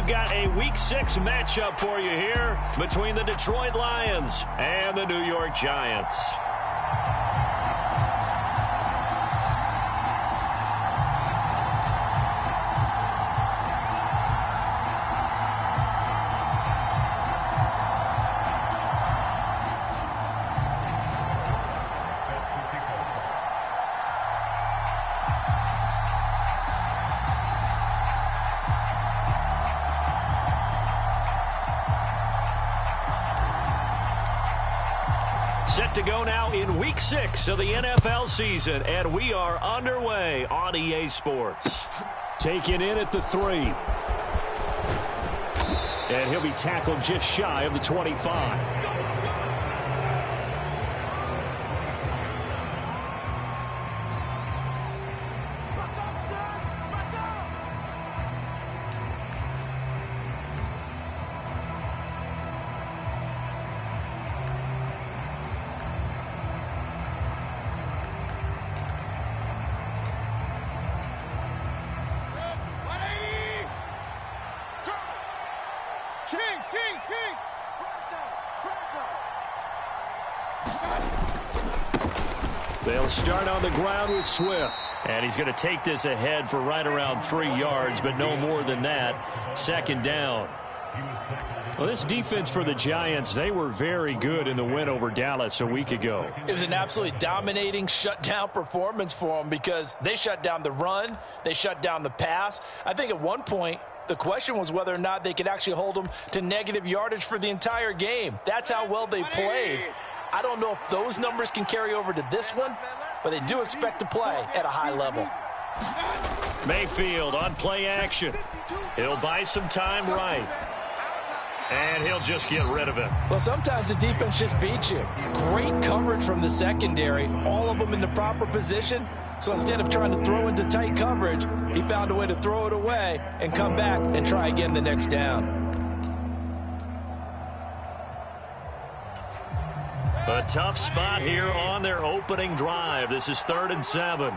we've got a Week 6 matchup for you here between the Detroit Lions and the New York Giants. Set to go now in Week 6 of the NFL season, and we are underway on EA Sports. Taken in at the 3. And he'll be tackled just shy of the 25. They'll start on the ground with Swift. And he's going to take this ahead for right around 3 yards, but no more than that. Second down. Well, this defense for the Giants, they were very good in the win over Dallas a week ago. It was an absolutely dominating shutdown performance for them because they shut down the run, they shut down the pass. I think at one point, the question was whether or not they could actually hold them to negative yardage for the entire game. That's how well they played. I don't know if those numbers can carry over to this one, but they do expect to play at a high level. Mayfield on play action. He'll buy some time right. And he'll just get rid of it. Well, sometimes the defense just beats you. Great coverage from the secondary, all of them in the proper position. So instead of trying to throw into tight coverage, he found a way to throw it away and come back and try again the next down. A tough spot here on their opening drive. This is 3rd and 7.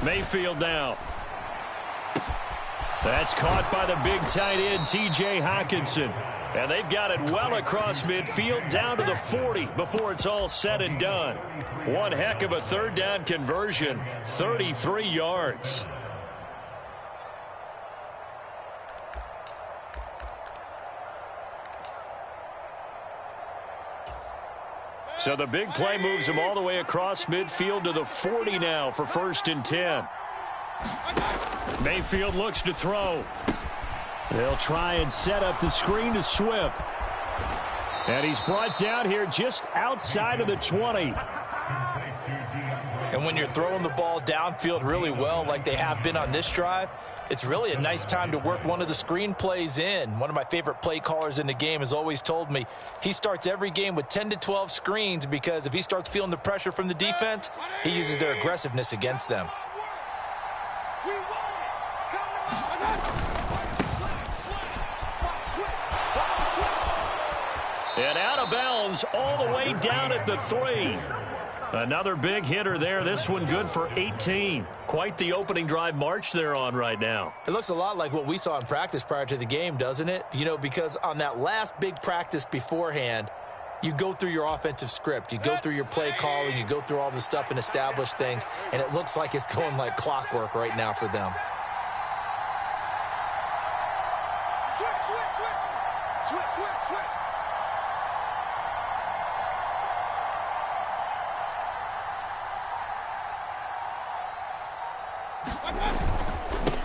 Mayfield now. That's caught by the big tight end, T.J. Hockenson. And they've got it well across midfield down to the 40 before it's all said and done. One heck of a 3rd down conversion, 33 yards. So the big play moves him all the way across midfield to the 40 now for 1st and 10. Mayfield looks to throw. They'll try and set up the screen to Swift. And he's brought down here just outside of the 20. And when you're throwing the ball downfield really well like they have been on this drive, it's really a nice time to work one of the screen plays in. One of my favorite play callers in the game has always told me he starts every game with 10 to 12 screens because if he starts feeling the pressure from the defense, he uses their aggressiveness against them. And out of bounds all the way down at the 3. Another big hitter there. This one good for 18. Quite the opening drive march they're on right now. It looks a lot like what we saw in practice prior to the game, doesn't it? You know, because on that last big practice beforehand, you go through your offensive script. You go through your play calling. You go through all the stuff and establish things. And it looks like it's going like clockwork right now for them.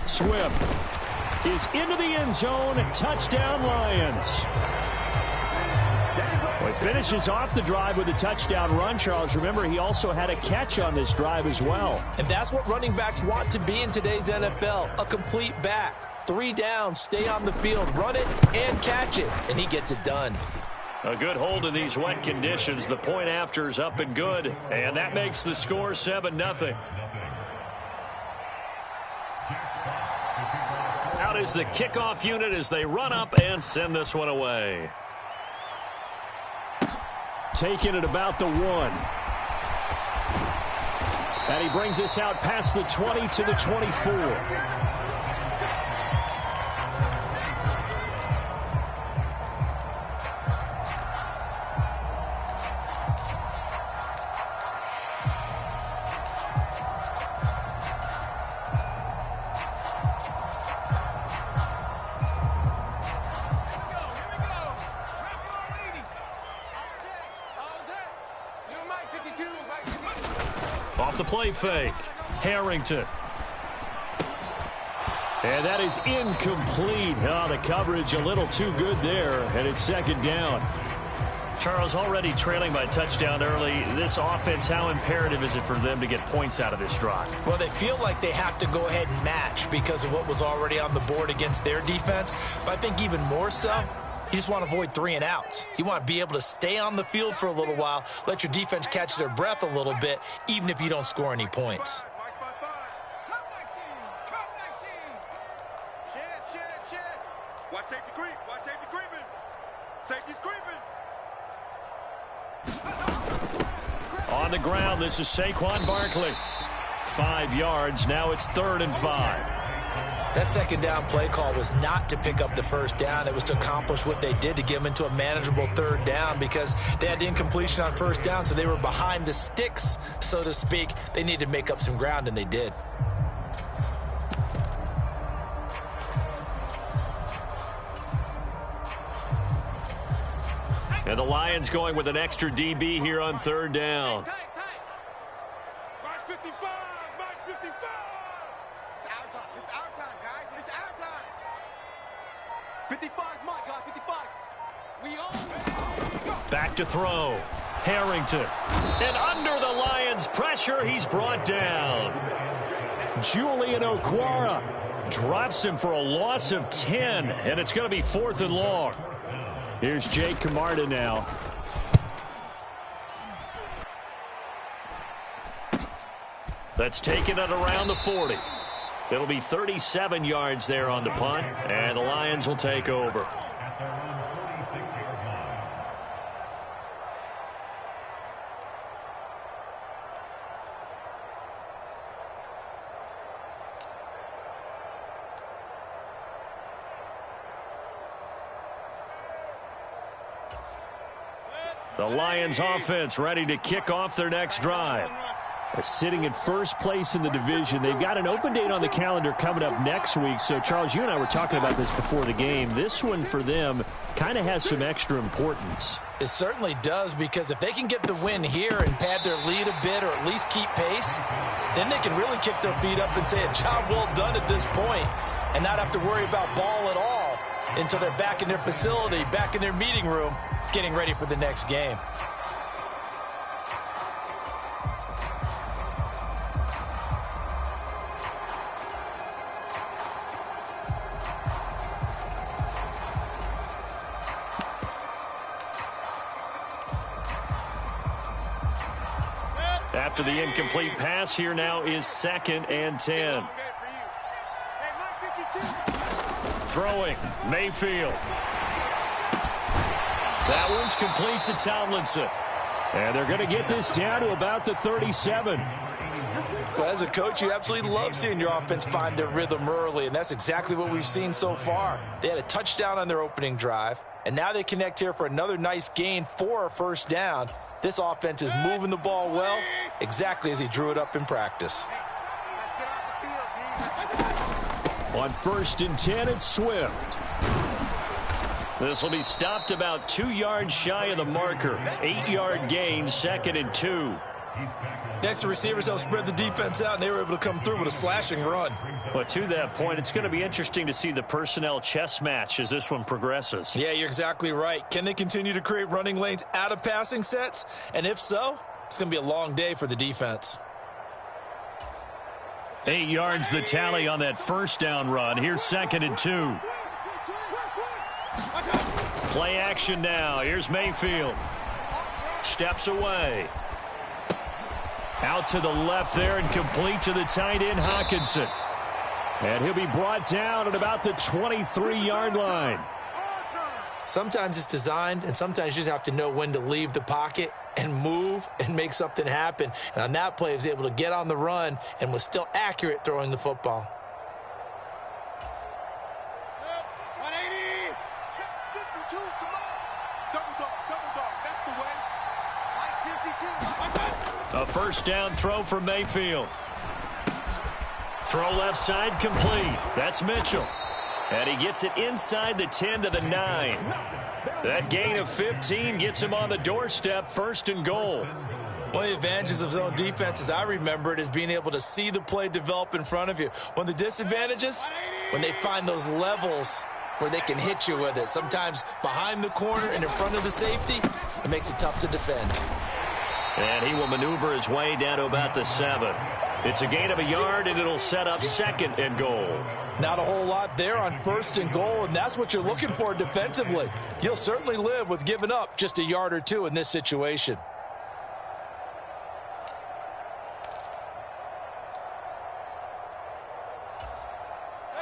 Swift is into the end zone. Touchdown, Lions. Well, he finishes off the drive with a touchdown run, Charles. Remember, he also had a catch on this drive as well. And that's what running backs want to be in today's NFL, a complete back. 3 downs, stay on the field, run it, and catch it. And he gets it done. A good hold in these wet conditions. The point after is up and good. And that makes the score 7-0. is the kickoff unit as they run up and send this one away. Taking it about the 1. And he brings us out past the 20 to the 24. Off the play fake, Harrington. And that is incomplete. Oh, the coverage a little too good there, and it's second down. Charles, already trailing by a touchdown early. This offense, how imperative is it for them to get points out of this drive? Well, they feel like they have to go ahead and match because of what was already on the board against their defense. But I think even more so, you just want to avoid 3 and outs. You want to be able to stay on the field for a little while, let your defense catch their breath a little bit, even if you don't score any points. Watch safety creep. Watch safety creeping. Safety's creeping. On the ground, this is Saquon Barkley. 5 yards. Now it's 3rd and 5. That second down play call was not to pick up the first down. It was to accomplish what they did to get them into a manageable 3rd down because they had incompletion on first down, so they were behind the sticks, so to speak. They needed to make up some ground, and they did. And the Lions going with an extra DB here on 3rd down. Mark 55. Mark 55. It's our time. It's our time, guys. It's our time. 55 is mine, guys. 55. We own. Back to throw. Harrington. And under the Lions' pressure, he's brought down. Julian Okwara drops him for a loss of 10, and it's going to be 4th and long. Here's Jake Camarda now. That's taken it around the 40. It'll be 37 yards there on the punt, and the Lions will take over. The Lions offense ready to kick off their next drive. Sitting in first place in the division. They've got an open date on the calendar coming up next week. So, Charles, you and I were talking about this before the game. This one for them kind of has some extra importance. It certainly does, because if they can get the win here and pad their lead a bit or at least keep pace, then they can really kick their feet up and say a job well done at this point and not have to worry about ball at all until they're back in their facility, back in their meeting room, getting ready for the next game. After the incomplete pass, here now is 2nd and 10. Throwing, Mayfield. That one's complete to Tomlinson. And they're going to get this down to about the 37. Well, as a coach, you absolutely love seeing your offense find their rhythm early, and that's exactly what we've seen so far. They had a touchdown on their opening drive, and now they connect here for another nice gain for a first down. This offense is moving the ball well, exactly as he drew it up in practice. On 1st and 10, it's Swift. This will be stopped about 2 yards shy of the marker. 8-yard gain, 2nd and 2. Next to receivers, they'll spread the defense out, and they were able to come through with a slashing run. Well, to that point, it's going to be interesting to see the personnel chess match as this one progresses. Yeah, you're exactly right. Can they continue to create running lanes out of passing sets? And if so, it's going to be a long day for the defense. 8 yards the tally on that first down run. Here's 2nd and 2. Play action now. Here's Mayfield. Steps away. Out to the left there and complete to the tight end, Hawkinson. And he'll be brought down at about the 23-yard line. Sometimes it's designed, and sometimes you just have to know when to leave the pocket and move and make something happen. And on that play, he was able to get on the run and was still accurate throwing the football. 180. Check 52. Come on. Double dog. That's the way. 52. A first down throw for Mayfield. Throw left side complete. That's Mitchell. And he gets it inside the 10 to the 9. That gain of 15 gets him on the doorstep, 1st and goal. One of the advantages of zone defense, as I remember it, is being able to see the play develop in front of you. One of the disadvantages, when they find those levels where they can hit you with it. Sometimes behind the corner and in front of the safety, it makes it tough to defend. And he will maneuver his way down to about the 7. It's a gain of a yard, and it'll set up 2nd and goal. Not a whole lot there on 1st and goal, and that's what you're looking for defensively. You'll certainly live with giving up just a yard or two in this situation.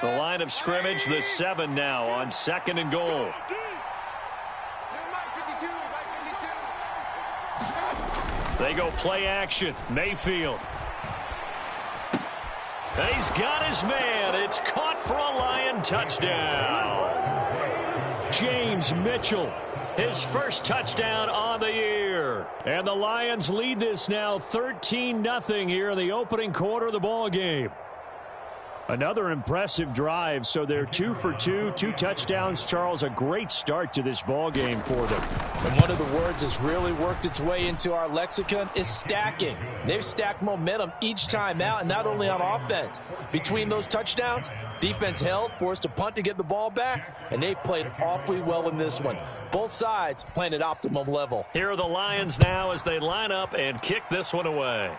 The line of scrimmage, the 7 now on 2nd and goal. They go play action. Mayfield. And he's got his man. It's caught for a Lion touchdown. James Mitchell, his first touchdown on the year. And the Lions lead this now 13-0 here in the opening quarter of the ball game. Another impressive drive, so they're 2 for 2, 2 touchdowns. Charles, a great start to this ball game for them. And one of the words that's really worked its way into our lexicon is stacking. They've stacked momentum each time out, and not only on offense. Between those touchdowns, defense held, forced a punt to get the ball back, and they've played awfully well in this one. Both sides playing at optimum level. Here are the Lions now as they line up and kick this one away.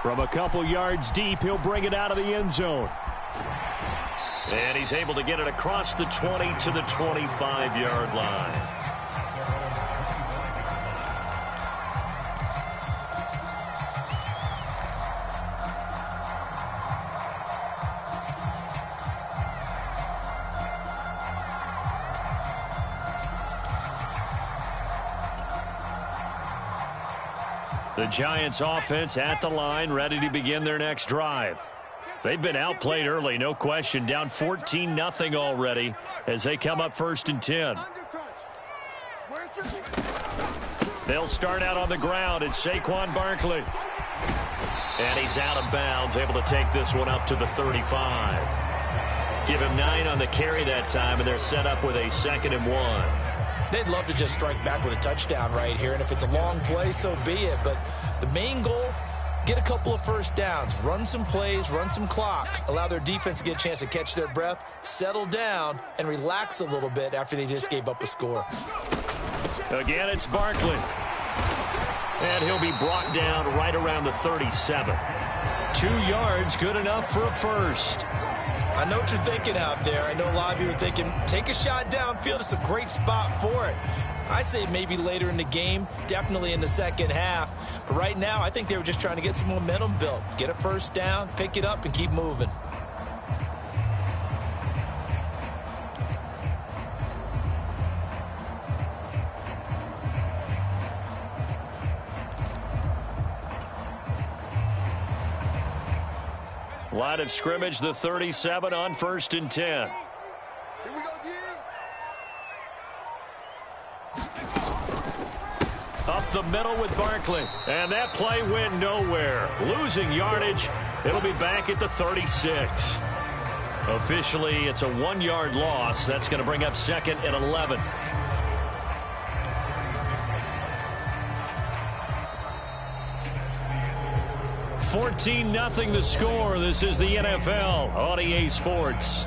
From a couple yards deep, he'll bring it out of the end zone. And he's able to get it across the 20 to the 25-yard line. The Giants offense at the line, ready to begin their next drive. They've been outplayed early, no question, down 14-0 already as they come up 1st and 10. They'll start out on the ground. It's Saquon Barkley. And he's out of bounds, able to take this one up to the 35. Give him 9 on the carry that time, and they're set up with a 2nd and 1. They'd love to just strike back with a touchdown right here, and if it's a long play, so be it. But the main goal, get a couple of first downs, run some plays, run some clock, allow their defense to get a chance to catch their breath, settle down, and relax a little bit after they just gave up a score. Again, it's Barkley. And he'll be brought down right around the 37. 2 yards, good enough for a first. I know what you're thinking out there. I know a lot of you are thinking, take a shot downfield. It's a great spot for it. I'd say maybe later in the game, definitely in the second half. But right now, I think they were just trying to get some momentum built. Get a first down, pick it up, and keep moving. Line of scrimmage, the 37 on 1st and 10. Here we go, Up the middle with Barkley. And that play went nowhere. Losing yardage. It'll be back at the 36. Officially, it's a 1-yard loss. That's going to bring up 2nd and 11. $14-0 the score. This is the NFL on EA Sports.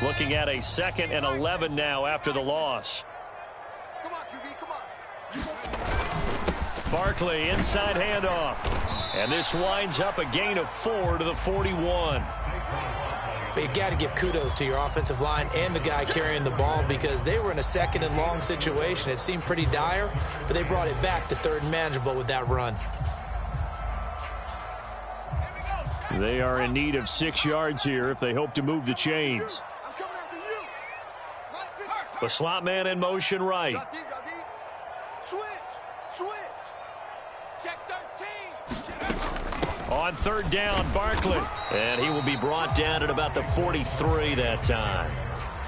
Looking at a 2nd and 11 now after the loss. Come on, QB, come on. Barkley, inside handoff. And this winds up a gain of 4 to the 41. But you got to give kudos to your offensive line and the guy carrying the ball because they were in a second and long situation. It seemed pretty dire, but they brought it back to third and manageable with that run. They are in need of 6 yards here if they hope to move the chains. The slot man in motion right. Switch. Check 13. On third down, Barkley. And he will be brought down at about the 43 that time.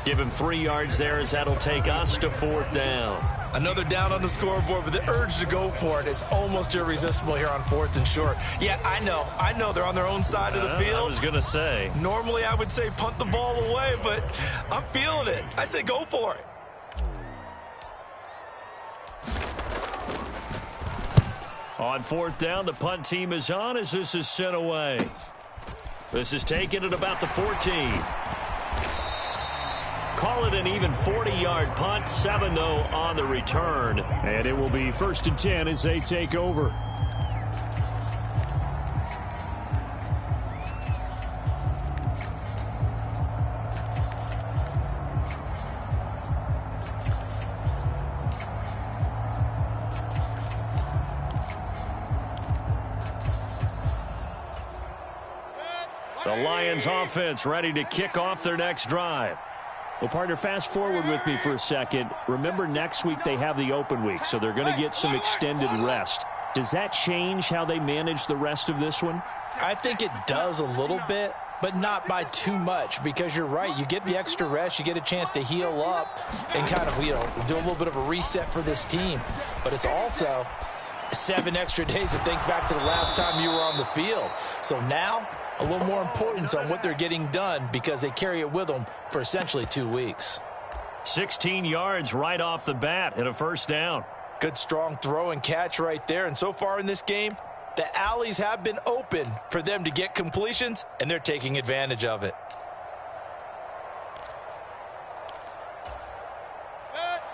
Give him 3 yards there as that'll take us to fourth down. Another down on the scoreboard, but the urge to go for it is almost irresistible here on fourth and short. Yeah, I know they're on their own side of the field. I was going to say. Normally I would say punt the ball away, but I'm feeling it. I say go for it. On fourth down, the punt team is on as this is sent away. This is taken at about the 14. Call it an even 40-yard punt. 7, though, on the return. And it will be 1st and 10 as they take over. The Lions offense ready to kick off their next drive. Well, partner, fast forward with me for a second. Remember, next week they have the open week, so they're going to get some extended rest. Does that change how they manage the rest of this one? I think it does a little bit, but not by too much, because you're right. You get the extra rest. You get a chance to heal up and kind of, do a little bit of a reset for this team. But it's also 7 extra days to think back to the last time you were on the field. So now a little more importance on what they're getting done because they carry it with them for essentially 2 weeks. 16 yards right off the bat and a first down. Good strong throw and catch right there. And so far in this game, the alleys have been open for them to get completions, and they're taking advantage of it.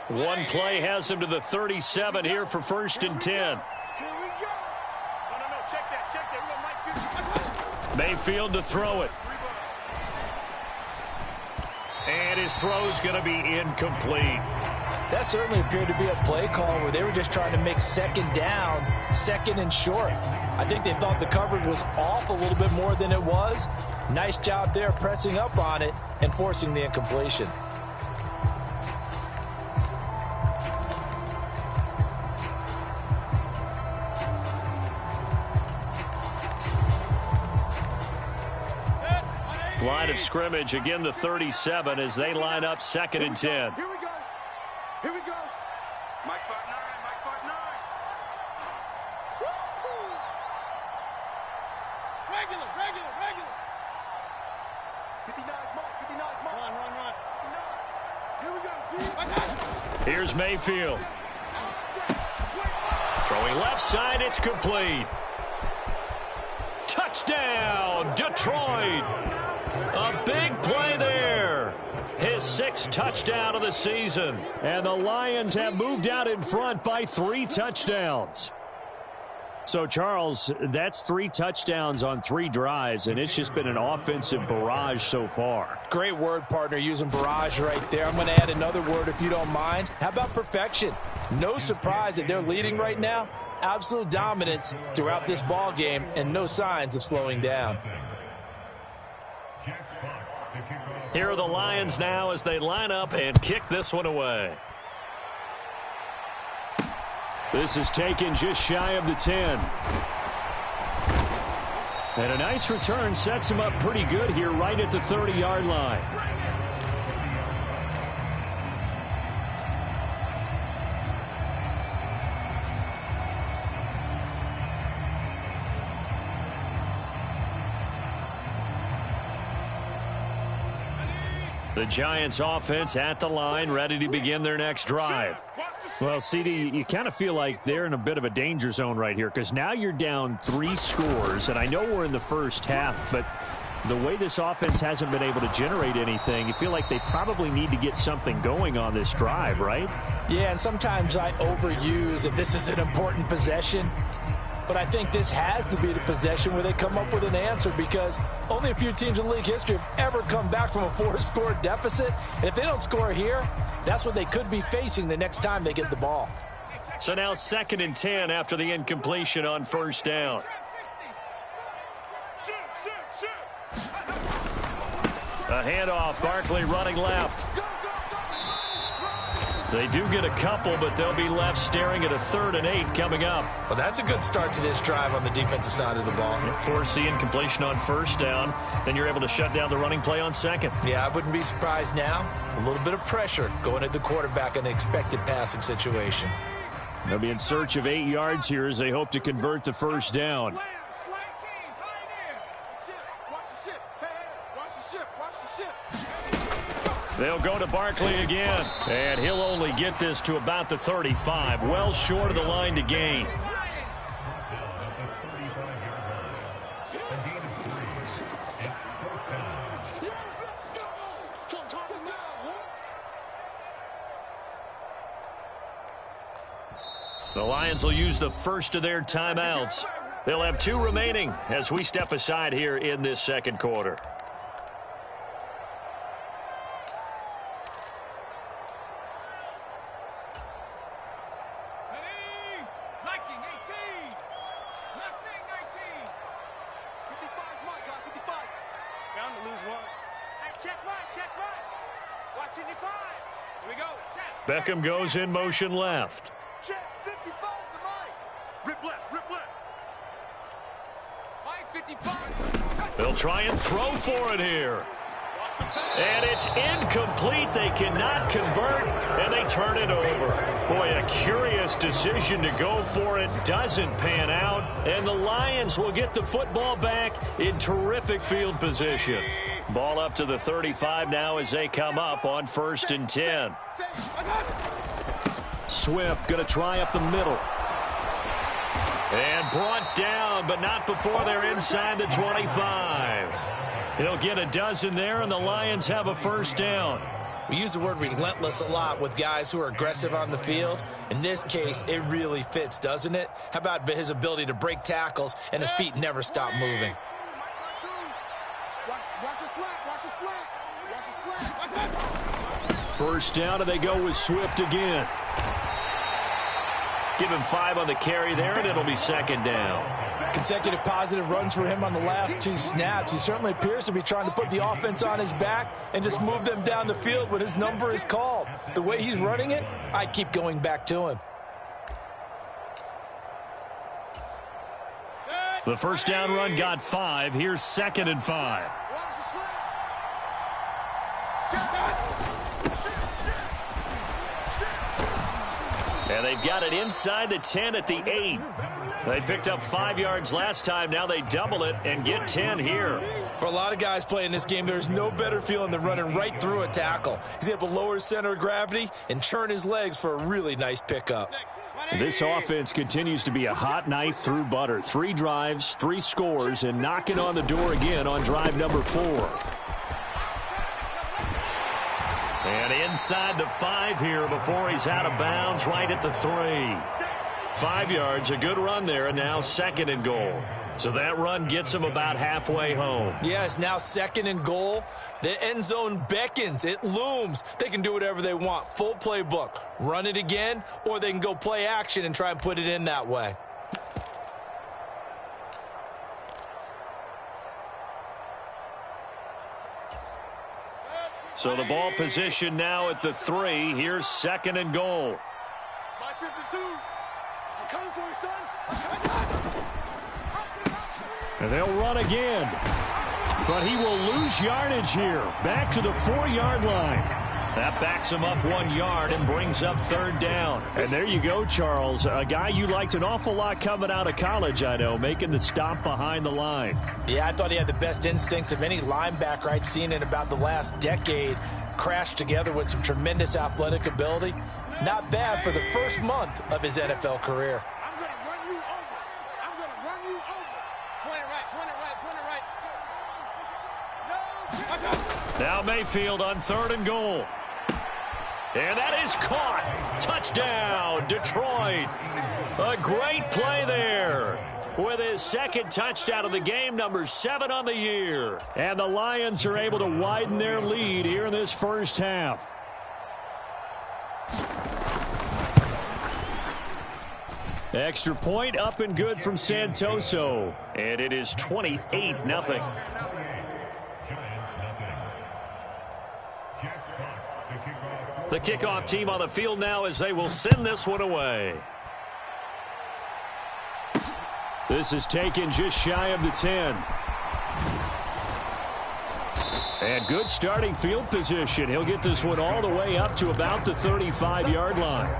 One play has him to the 37 here for 1st and 10. Here we go. No, check that. Mayfield to throw it. And his throw's going to be incomplete. That certainly appeared to be a play call where they were just trying to make second down, 2nd and short. I think they thought the coverage was off a little bit more than it was. Nice job there pressing up on it and forcing the incompletion. Line of scrimmage, again the 37 as they line up 2nd and 10. Here we go. Mike 5-9. Regular. 59's Mike. Run. Here we go, D. Here's Mayfield. Throwing left side, it's complete. Touchdown, Detroit. A big play there. His 6th touchdown of the season. And the Lions have moved out in front by 3 touchdowns. So, Charles, that's 3 touchdowns on 3 drives, and it's just been an offensive barrage so far. Great word, partner, using barrage right there. I'm going to add another word if you don't mind. How about perfection? No surprise that they're leading right now. Absolute dominance throughout this ball game and no signs of slowing down. Here are the Lions now as they line up and kick this one away. This is taken just shy of the 10. And a nice return sets him up pretty good here right at the 30-yard line. The Giants offense at the line, ready to begin their next drive. Well, CD, you kind of feel like they're in a bit of a danger zone right here because now you're down 3 scores, and I know we're in the first half, but the way this offense hasn't been able to generate anything, you feel like they probably need to get something going on this drive, right? Yeah, and sometimes I overuse if this is an important possession. but I think this has to be the possession where they come up with an answer, because only a few teams in league history have ever come back from a 4-score deficit. And if they don't score here, that's what they could be facing the next time they get the ball. So now 2nd and 10 after the incompletion on 1st down. A handoff, Barkley running left. They do get a couple, but they'll be left staring at a 3rd and 8 coming up. Well, that's a good start to this drive on the defensive side of the ball. Force the incompletion on 1st down, then you're able to shut down the running play on 2nd. Yeah, I wouldn't be surprised now. A little bit of pressure going at the quarterback in an expected passing situation. They'll be in search of 8 yards here as they hope to convert the 1st down. They'll go to Barkley again, and he'll only get this to about the 35, well short of the line to gain. The Lions will use the first of their timeouts. They'll have 2 remaining as we step aside here in this 2nd quarter. Beckham goes in motion left. Check 55 to Mike. Rip left, rip left. Mike 55. They'll try and throw for it here. And it's incomplete. They cannot convert, and they turn it over. Boy, a curious decision to go for it. Doesn't pan out, and the Lions will get the football back in terrific field position. Ball up to the 35 now as they come up on 1st and 10. Swift going to try up the middle. And brought down, but not before they're inside the 25. He'll get a dozen there, and the Lions have a 1st down. We use the word relentless a lot with guys who are aggressive on the field. In this case, it really fits, doesn't it? How about his ability to break tackles and his feet never stop moving? Watch your slack, watch your slack. Watch your slack. 1st down, and they go with Swift again. Give him 5 on the carry there, and it'll be 2nd down. Consecutive positive runs for him on the last 2 snaps. He certainly appears to be trying to put the offense on his back and just move them down the field when his number is called. The way he's running it, I'd keep going back to him. The 1st down run got 5. Here's 2nd and 5. And they've got it inside the 10 at the 8. They picked up 5 yards last time. Now they double it and get 10 here. For a lot of guys playing this game, there's no better feeling than running right through a tackle. He's able to lower his center of gravity and churn his legs for a really nice pickup. This offense continues to be a hot knife through butter. 3 drives, 3 scores, and knocking on the door again on drive number 4. And inside the 5 here before he's out of bounds, right at the 3. 5 yards, a good run there, and now 2nd and goal. So that run gets him about halfway home. Yeah, it's now 2nd and goal. The end zone beckons. It looms. They can do whatever they want. Full playbook. Run it again, or they can go play action and try and put it in that way. So the ball position now at the 3. Here's 2nd and goal. Mike 52. I'm coming for you, son. And they'll run again. But he will lose yardage here. Back to the 4-yard line. That backs him up 1 yard and brings up 3rd down. And there you go, Charles. A guy you liked an awful lot coming out of college, I know, making the stop behind the line. Yeah, I thought he had the best instincts of any linebacker I'd seen in about the last decade. Crashed together with some tremendous athletic ability. Not bad for the first month of his NFL career. I'm going to run you over. I'm going to run you over. Point it right, point it right, point it right. No. Now Mayfield on 3rd and goal. And that is caught. Touchdown, Detroit. A great play there. with his second touchdown of the game, number 7 on the year. And the Lions are able to widen their lead here in this first half. Extra point up and good from Santoso. And it is 28-0. The kickoff team on the field now as they will send this one away. This is taken just shy of the 10. And good starting field position. He'll get this one all the way up to about the 35-yard line.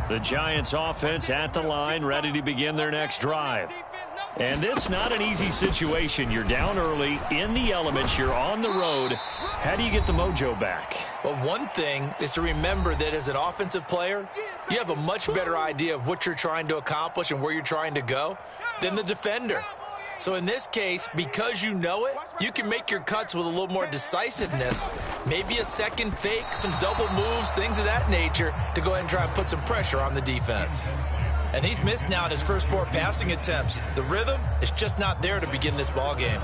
The Giants offense at the line, ready to begin their next drive. And this not an easy situation. You're down early, in the elements, you're on the road. How do you get the mojo back? Well, one thing is to remember that as an offensive player, you have a much better idea of what you're trying to accomplish and where you're trying to go than the defender. So in this case, because you know it, you can make your cuts with a little more decisiveness, maybe a second fake, some double moves, things of that nature, to go ahead and try and put some pressure on the defense. And he's missed now in his first 4 passing attempts. The rhythm is just not there to begin this ball game.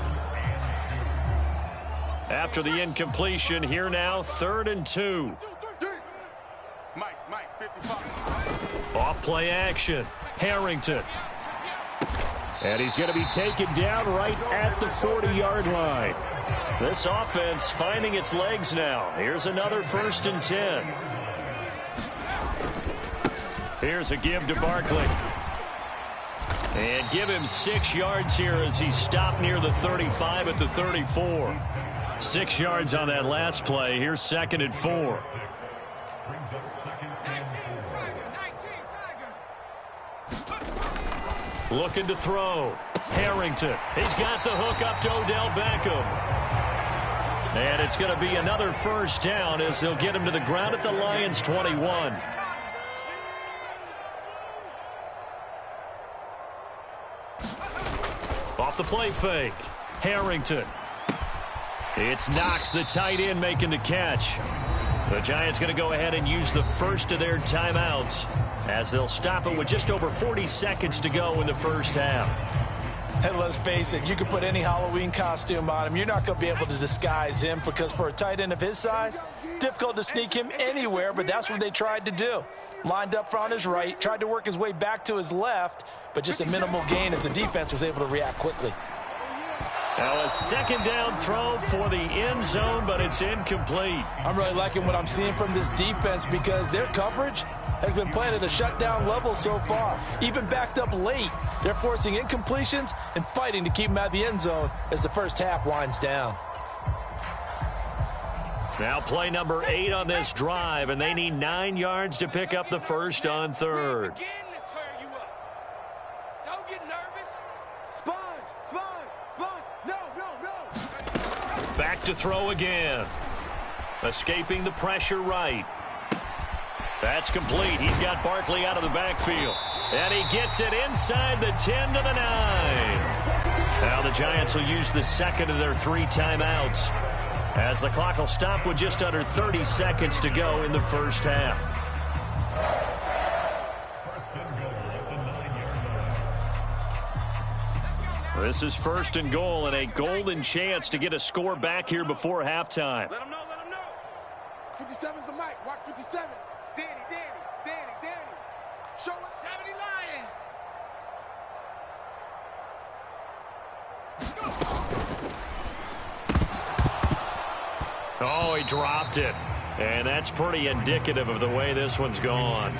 After the incompletion, here now, 3rd and 2. Mike, 55. Off play action. Harrington. And he's going to be taken down right at the 40-yard line. This offense finding its legs now. Here's another 1st and 10. Here's a give to Barkley. And give him 6 yards here as he's stopped near the 35 at the 34. 6 yards on that last play. Here's 2nd and 4. Looking to throw. Harrington. He's got the hook up to Odell Beckham. And it's going to be another 1st down as they'll get him to the ground at the Lions' 21. Off the play fake. Harrington. It's Knox, the tight end, making the catch. The Giants going to go ahead and use the first of their timeouts as they'll stop it with just over 40 seconds to go in the first half. And let's face it, you can put any Halloween costume on him. You're not going to be able to disguise him because for a tight end of his size, difficult to sneak him anywhere, but that's what they tried to do. Lined up on his right, tried to work his way back to his left, but just a minimal gain as the defense was able to react quickly. Now a 2nd down throw for the end zone, but it's incomplete. I'm really liking what I'm seeing from this defense because their coverage has been playing at a shutdown level so far. Even backed up late, they're forcing incompletions and fighting to keep them out of the end zone as the first half winds down. Now play number 8 on this drive, and they need 9 yards to pick up the first on 3rd. Don't get nervous. Sponge. No. Back to throw again. Escaping the pressure right. That's complete. He's got Barkley out of the backfield. And he gets it inside the 10 to the 9. Now the Giants will use the 2nd of their 3 timeouts as the clock will stop with just under 30 seconds to go in the first half. This is 1st and goal and a golden chance to get a score back here before halftime. Let him know. 57's the mic. Watch 57. Danny. Show us 70 Lion. Oh, he dropped it. And that's pretty indicative of the way this one's gone.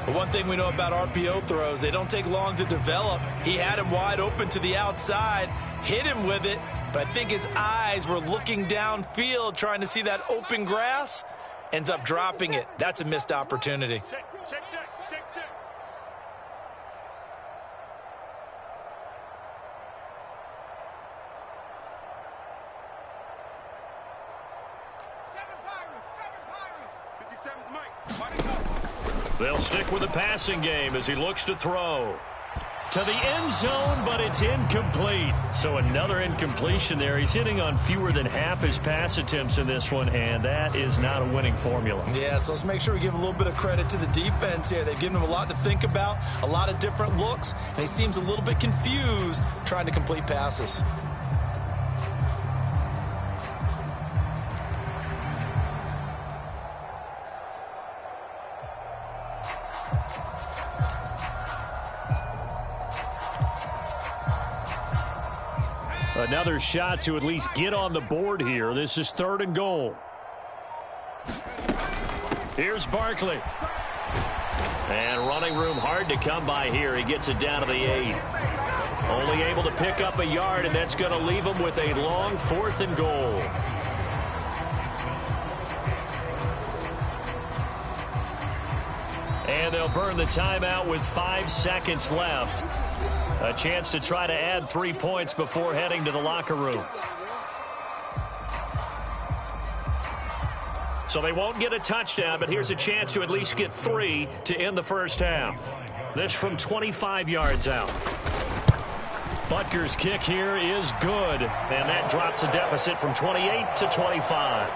But one thing we know about RPO throws, they don't take long to develop. He had him wide open to the outside, hit him with it, but I think his eyes were looking downfield trying to see that open grass, ends up dropping it. That's a missed opportunity. Check. 57's mic. They'll stick with the passing game as he looks to throw. To the end zone, but it's incomplete. So another incompletion there. He's hitting on fewer than half his pass attempts in this one, and that is not a winning formula. Yeah, so let's make sure we give a little bit of credit to the defense here. They've given him a lot to think about, a lot of different looks, and he seems a little bit confused trying to complete passes. Another shot to at least get on the board here. This is 3rd and goal. Here's Barkley. And running room hard to come by here. He gets it down to the 8. Only able to pick up a yard, and that's going to leave him with a long 4th and goal. And they'll burn the timeout with 5 seconds left. A chance to try to add 3 points before heading to the locker room. So they won't get a touchdown, but here's a chance to at least get 3 to end the first half. This from 25 yards out. Butker's kick here is good, and that drops a deficit from 28 to 25.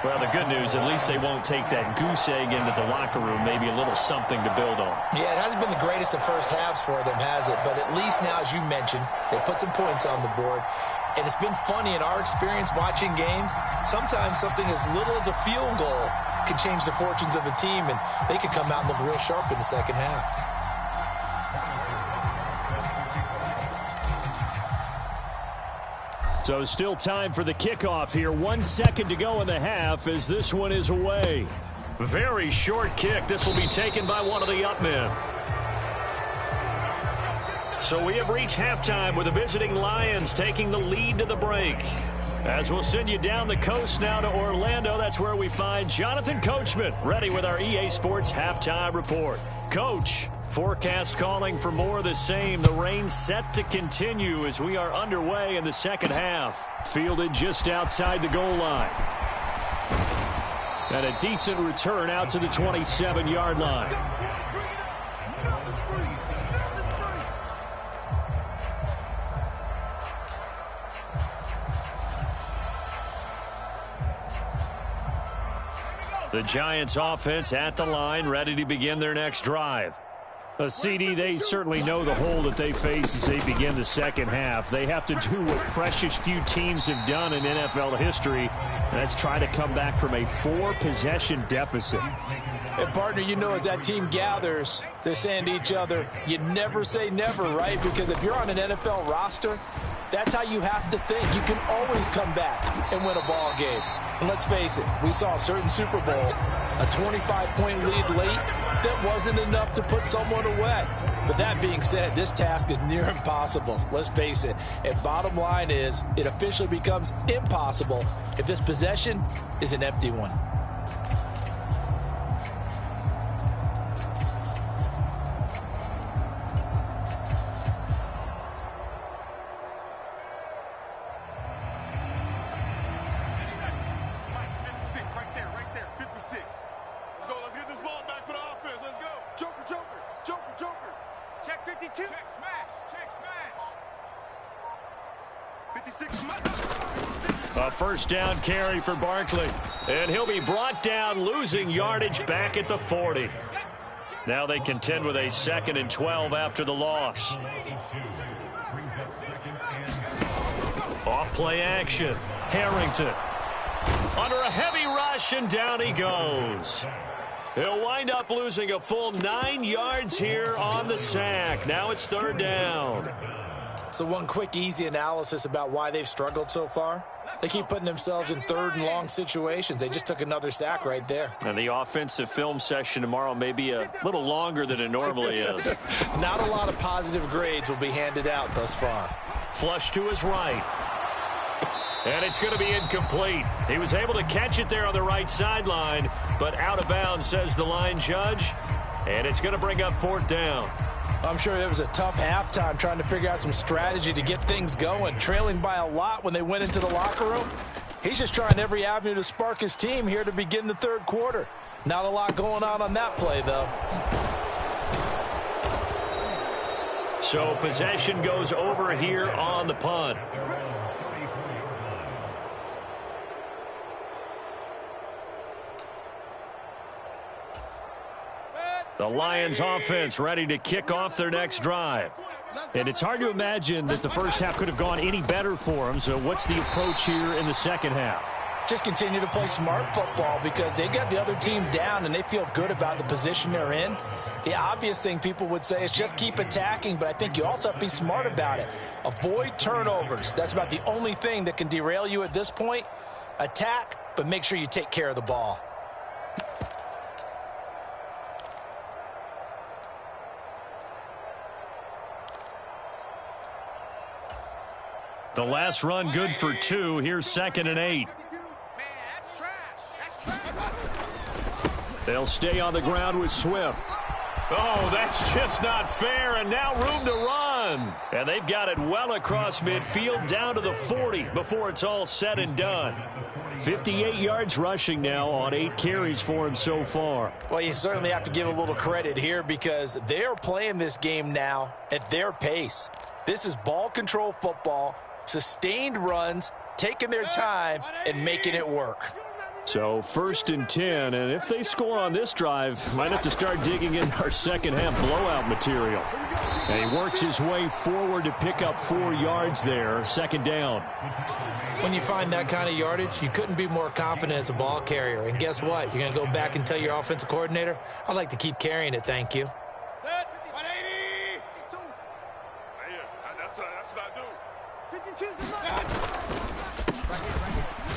Well, the good news, at least they won't take that goose egg into the locker room. Maybe a little something to build on. Yeah, it hasn't been the greatest of first halves for them, has it? But at least now, as you mentioned, they put some points on the board. And it's been funny in our experience watching games. Sometimes something as little as a field goal can change the fortunes of a team, and they could come out and look real sharp in the second half. So still time for the kickoff here. 1 second to go in the half as this one is away. Very short kick. This will be taken by one of the up men. So we have reached halftime with the visiting Lions taking the lead to the break. As we'll send you down the coast now to Orlando, that's where we find Jonathan Coachman ready with our EA Sports halftime report. Coach, forecast calling for more of the same. The rain set to continue as we are underway in the second half. Fielded just outside the goal line. And a decent return out to the 27-yard line. The Giants offense at the line, ready to begin their next drive. CD, they certainly know the hole that they face as they begin the second half. They have to do what precious few teams have done in NFL history, and that's try to come back from a 4-possession deficit. And, partner, you know, as that team gathers, they're saying to each other, you never say never, right? Because if you're on an NFL roster, that's how you have to think. You can always come back and win a ball game. And let's face it, we saw a certain Super Bowl, a 25-point lead late that wasn't enough to put someone away. But that being said, this task is near impossible. Let's face it. And bottom line is, it officially becomes impossible if this possession is an empty one. A first down carry for Barkley. And he'll be brought down, losing yardage back at the 40. Now they contend with a 2nd and 12 after the loss. Off play action. Harrington. Under a heavy rush, and down he goes. He'll wind up losing a full 9 yards here on the sack. Now it's 3rd down. So one quick, easy analysis about why they've struggled so far. They keep putting themselves in 3rd and long situations. They just took another sack right there. And the offensive film session tomorrow may be a little longer than it normally is. Not a lot of positive grades will be handed out thus far. Flush to his right. And it's going to be incomplete. He was able to catch it there on the right sideline, but out of bounds, says the line judge. And it's going to bring up 4th down. I'm sure it was a tough halftime trying to figure out some strategy to get things going, trailing by a lot when they went into the locker room. He's just trying every avenue to spark his team here to begin the 3rd quarter. Not a lot going on that play, though. So possession goes over here on the punt. The Lions offense ready to kick off their next drive. And it's hard to imagine that the first half could have gone any better for them. So what's the approach here in the second half? Just continue to play smart football because they got the other team down and they feel good about the position they're in. The obvious thing people would say is just keep attacking, but I think you also have to be smart about it. Avoid turnovers. That's about the only thing that can derail you at this point. Attack, but make sure you take care of the ball. The last run good for 2. Here's 2nd and 8. They'll stay on the ground with Swift. Oh, that's just not fair, and now room to run. And they've got it well across midfield down to the 40 before it's all said and done. 58 yards rushing now on 8 carries for him so far. Well, you certainly have to give a little credit here because they're playing this game now at their pace. This is ball control football, sustained runs, taking their time, and making it work. So 1st and 10, and if they score on this drive, might have to start digging in our second half blowout material. And he works his way forward to pick up 4 yards there, 2nd down. When you find that kind of yardage, you couldn't be more confident as a ball carrier. And guess what? You're going to go back and tell your offensive coordinator, I'd like to keep carrying it, thank you.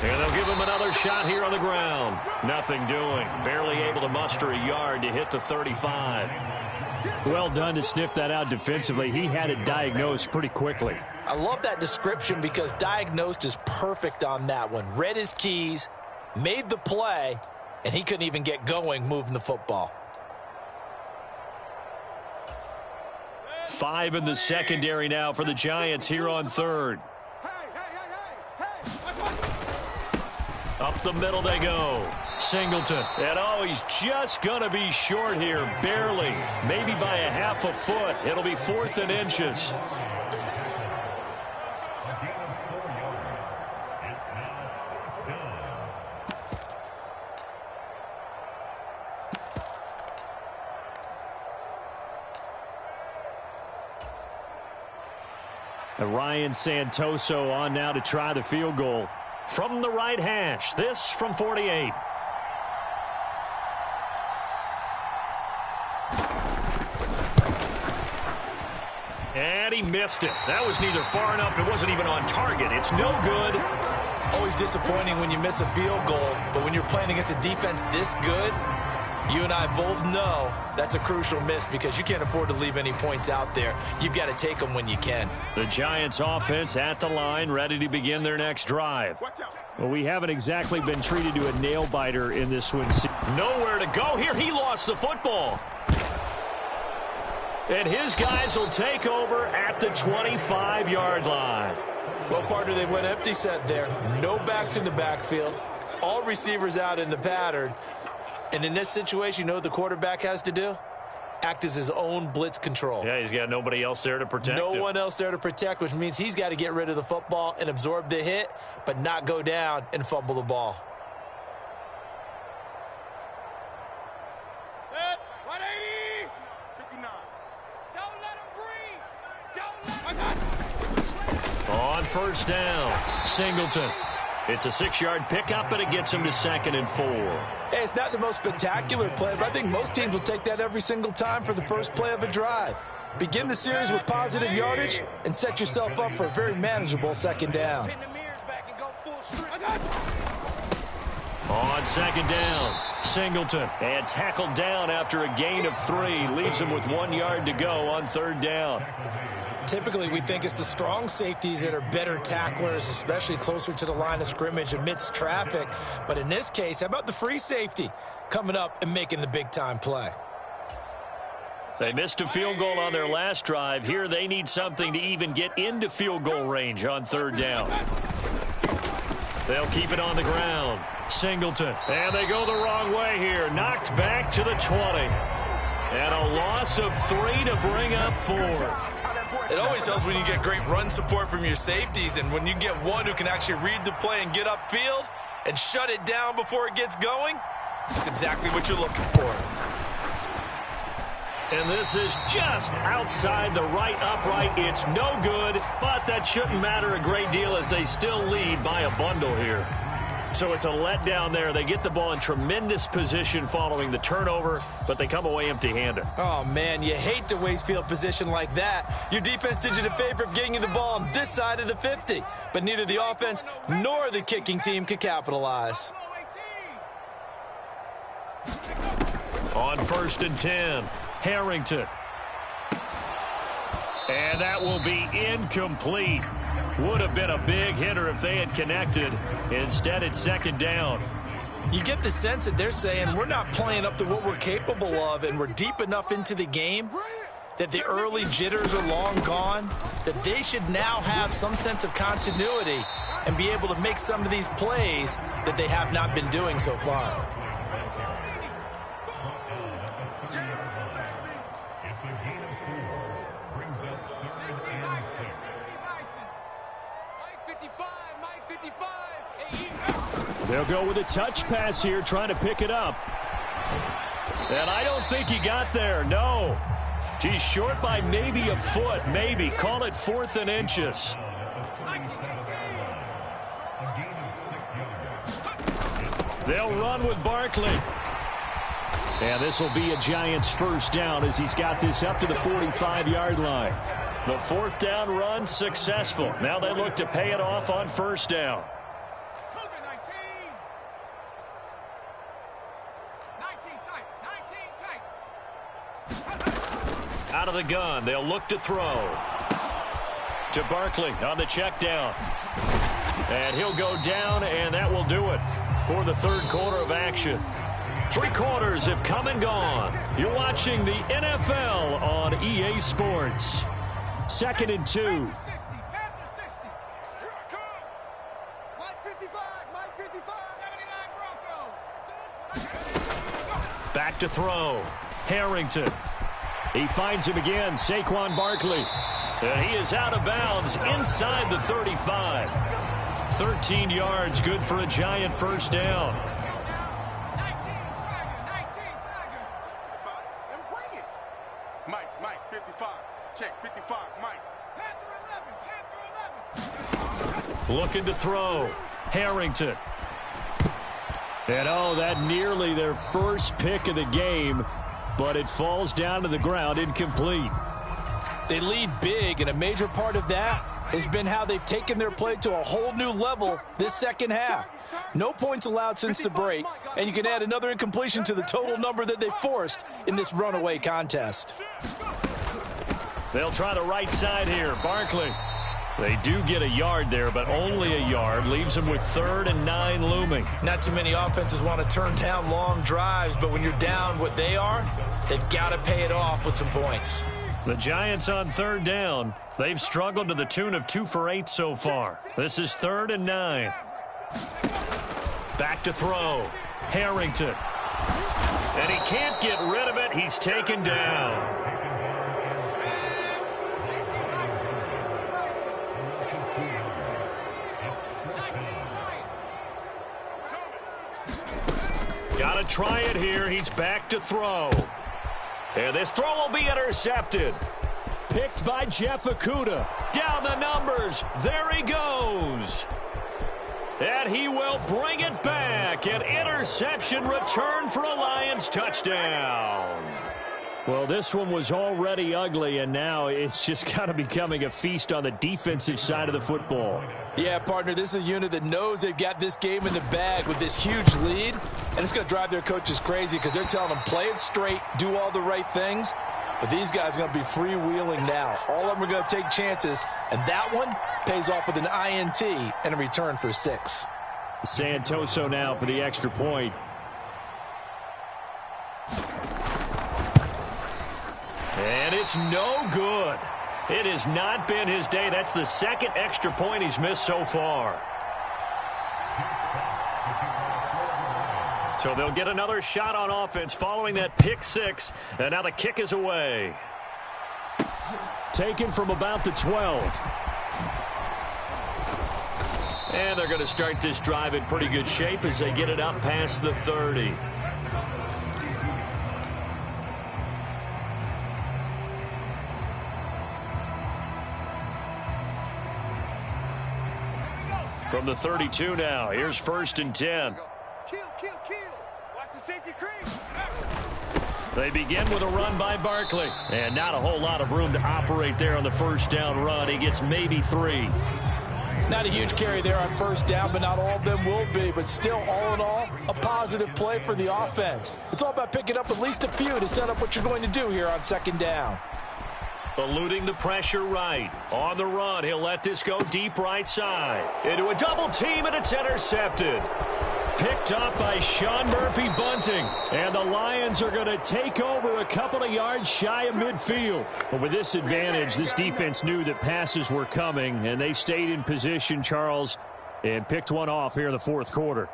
And they'll give him another shot here on the ground. Nothing doing. Barely able to muster a yard to hit the 35. Well done to sniff that out defensively. He had it diagnosed pretty quickly. I love that description because diagnosed is perfect on that one. Read his keys, made the play, and he couldn't even get going moving the football. 5 in the secondary now for the Giants here on 3rd. Up the middle they go. Singleton. And oh, he's just going to be short here. Barely. Maybe by a half a foot. It'll be 4th and inches. And Ryan Santoso on now to try the field goal. From the right hash, this from 48. And he missed it. That was neither far enough. It wasn't even on target. It's no good. Always disappointing when you miss a field goal, but when you're playing against a defense this good, you and I both know that's a crucial miss because you can't afford to leave any points out there. You've got to take them when you can. The Giants offense at the line, ready to begin their next drive. Well, we haven't exactly been treated to a nail-biter in this one. Nowhere to go here. He lost the football. And his guys will take over at the 25-yard line. Well, partner, they went empty set there. No backs in the backfield. All receivers out in the pattern. And in this situation, you know what the quarterback has to do? Act as his own blitz control. Yeah, he's got nobody else there to protect him. No one else there to protect, which means he's got to get rid of the football and absorb the hit, but not go down and fumble the ball. Set, 180, 59. Don't let him breathe. Don't let him. On 1st down, Singleton. It's a 6-yard pickup, and it gets him to 2nd and 4. Hey, it's not the most spectacular play, but I think most teams will take that every single time for the first play of a drive. Begin the series with positive yardage and set yourself up for a very manageable 2nd down. On 2nd down, Singleton. And tackled down after a gain of 3. Leaves him with 1 yard to go on 3rd down. Typically, we think it's the strong safeties that are better tacklers, especially closer to the line of scrimmage amidst traffic. But in this case, how about the free safety coming up and making the big-time play? They missed a field goal on their last drive. Here they need something to even get into field goal range on 3rd down. They'll keep it on the ground. Singleton. And they go the wrong way here. Knocked back to the 20. And a loss of 3 to bring up 4. It always helps when you get great run support from your safeties, and when you get one who can actually read the play and get upfield and shut it down before it gets going, that's exactly what you're looking for. And this is just outside the right upright. It's no good, but that shouldn't matter a great deal as they still lead by a bundle here. So it's a letdown there. They get the ball in tremendous position following the turnover, but they come away empty-handed. Oh, man, you hate to waste field position like that. Your defense did you the favor of getting you the ball on this side of the 50, but neither the offense nor the kicking team could capitalize. On 1st and 10, Harrington. And that will be incomplete. Would have been a big hitter if they had connected. Instead, it's 2nd down. You get the sense that they're saying we're not playing up to what we're capable of, and we're deep enough into the game that the early jitters are long gone, that they should now have some sense of continuity and be able to make some of these plays that they have not been doing so far. They'll go with a touch pass here, trying to pick it up. And I don't think he got there, no. He's short by maybe a foot, maybe. Call it 4th and inches. They'll run with Barkley. And this will be a Giants 1st down as he's got this up to the 45-yard line. The 4th down run successful. Now they look to pay it off on 1st down. Out of the gun, they'll look to throw. To Barkley on the check down. And he'll go down, and that will do it for the 3rd quarter of action. 3 quarters have come and gone. You're watching the NFL on EA Sports. 2nd and 2. Back to throw. Harrington. He finds him again, Saquon Barkley. And he is out of bounds inside the 35. 13 yards, good for a Giant 1st down. Mike, 55. Check, 55, Mike. Looking to throw. Harrington. And oh, that nearly their first pick of the game. But it falls down to the ground, incomplete. They lead big, and a major part of that has been how they've taken their play to a whole new level this 2nd half. No points allowed since the break, and you can add another incompletion to the total number that they forced in this runaway contest. They'll try the right side here. Barkley. They do get a yard there, but only a yard. Leaves them with 3rd and 9 looming. Not too many offenses want to turn down long drives, but when you're down what they are, they've got to pay it off with some points. The Giants on 3rd down. They've struggled to the tune of 2 for 8 so far. This is 3rd and 9. Back to throw. Harrington. And he can't get rid of it. He's taken down. Got to try it here. He's back to throw. And this throw will be intercepted. Picked by Jeff Okudah. Down the numbers. There he goes. And he will bring it back. An interception return for a Lions touchdown. Well, this one was already ugly, and now it's just kind of becoming a feast on the defensive side of the football. Yeah, partner, this is a unit that knows they've got this game in the bag with this huge lead, and it's going to drive their coaches crazy because they're telling them play it straight, do all the right things. But these guys are going to be freewheeling now. All of them are going to take chances, and that one pays off with an INT and a return for 6. Santoso now for the extra point. And it's no good. It has not been his day. That's the 2nd extra point he's missed so far. So they'll get another shot on offense following that pick 6. And now the kick is away. taken from about the 12. And they're going to start this drive in pretty good shape as they get it up past the 30. From the 32 now, here's 1st and 10. Kill. Watch the safety creep. They begin with a run by Barkley. And not a whole lot of room to operate there on the first down run. He gets maybe 3. Not a huge carry there on first down, but not all of them will be. But still, all in all, a positive play for the offense. It's all about picking up at least a few to set up what you're going to do here on 2nd down. Eluding the pressure right. On the run, he'll let this go deep right side. Into a double team, and it's intercepted. Picked up by Sean Murphy-Bunting. And the Lions are going to take over a couple of yards shy of midfield. But with this advantage, this defense knew that passes were coming, and they stayed in position, Charles, and picked one off here in the 4th quarter.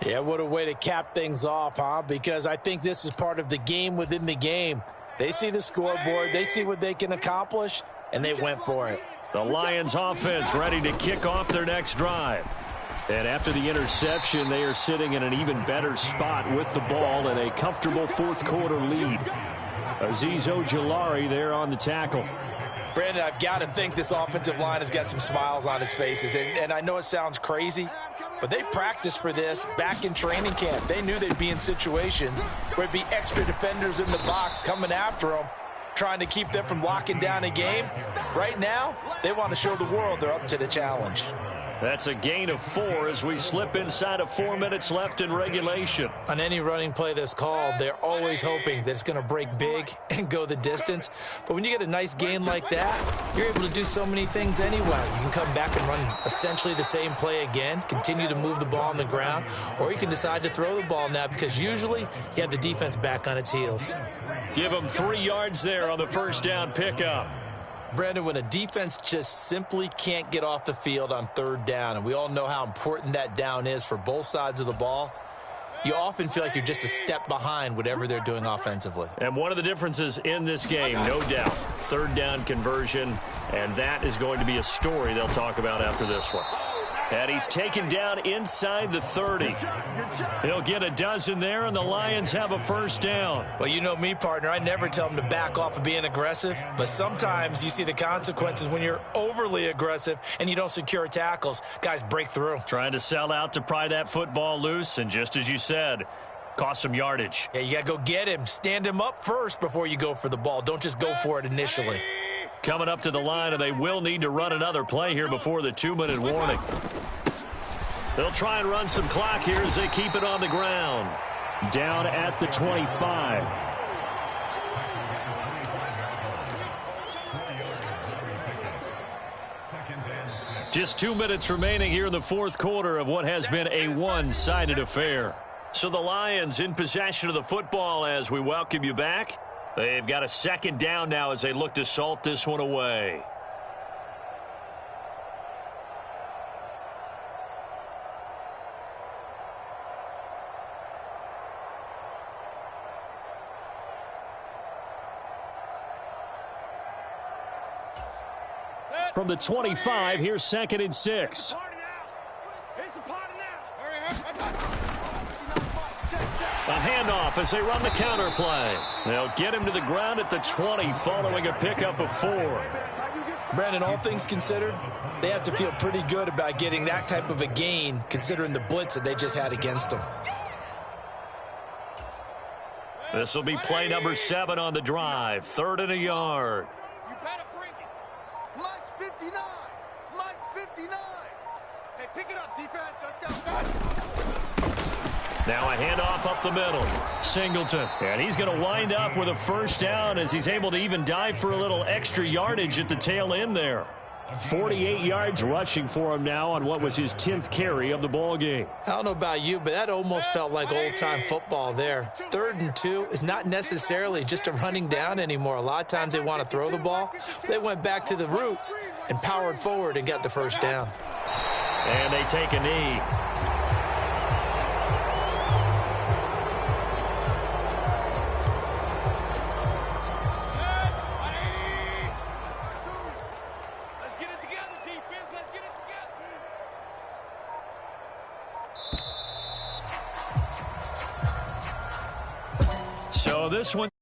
Yeah, what a way to cap things off, huh? Because I think this is part of the game within the game. They see the scoreboard, they see what they can accomplish, and they went for it. The Lions offense ready to kick off their next drive. And after the interception, they are sitting in an even better spot with the ball and a comfortable 4th quarter lead. Azeez Ojulari there on the tackle. Brandon, I've got to think this offensive line has got some smiles on its faces. And I know it sounds crazy, but they practiced for this back in training camp. They knew they'd be in situations where it'd be extra defenders in the box coming after them, trying to keep them from locking down a game. Right now, they want to show the world they're up to the challenge. That's a gain of 4 as we slip inside of 4 minutes left in regulation. On any running play that's called, they're always hoping that it's going to break big and go the distance. But when you get a nice gain like that, you're able to do so many things anyway. You can come back and run essentially the same play again, continue to move the ball on the ground, or you can decide to throw the ball now because usually you have the defense back on its heels. Give them 3 yards there on the first down pickup. Brandon, when a defense just simply can't get off the field on 3rd down, and we all know how important that down is for both sides of the ball, you often feel like you're just a step behind whatever they're doing offensively. And one of the differences in this game, no doubt, 3rd down conversion, and that is going to be a story they'll talk about after this one. And he's taken down inside the 30. He'll get a dozen there, and the Lions have a first down. Well, you know me, partner. I never tell them to back off of being aggressive, but sometimes you see the consequences when you're overly aggressive and you don't secure tackles. Guys break through. Trying to sell out to pry that football loose, and just as you said, cost some yardage. Yeah, you got to go get him. Stand him up first before you go for the ball. Don't just go for it initially. Coming up to the line, and they will need to run another play here before the 2-minute warning. They'll try and run some clock here as they keep it on the ground. Down at the 25. Just 2 minutes remaining here in the 4th quarter of what has been a one-sided affair. So the Lions in possession of the football as we welcome you back. They've got a 2nd down now as they look to salt this one away. From the 25, here's 2nd and 6. A handoff as they run the counter play. They'll get him to the ground at the 20 following a pickup of 4. Brandon, all things considered, they have to feel pretty good about getting that type of a gain considering the blitz that they just had against them. This will be play number 7 on the drive. 3rd and a yard. You better bring it. Mike's 59. Mike's 59. Hey, pick it up, defense. Let's go. Now a handoff up the middle. Singleton. And he's going to wind up with a first down as he's able to even dive for a little extra yardage at the tail end there. 48 yards rushing for him now on what was his 10th carry of the ball game. I don't know about you, but that almost felt like old-time football there. 3rd and 2 is not necessarily just a running down anymore. A lot of times they want to throw the ball. They went back to the roots and powered forward and got the first down. And they take a knee. Oh, this one.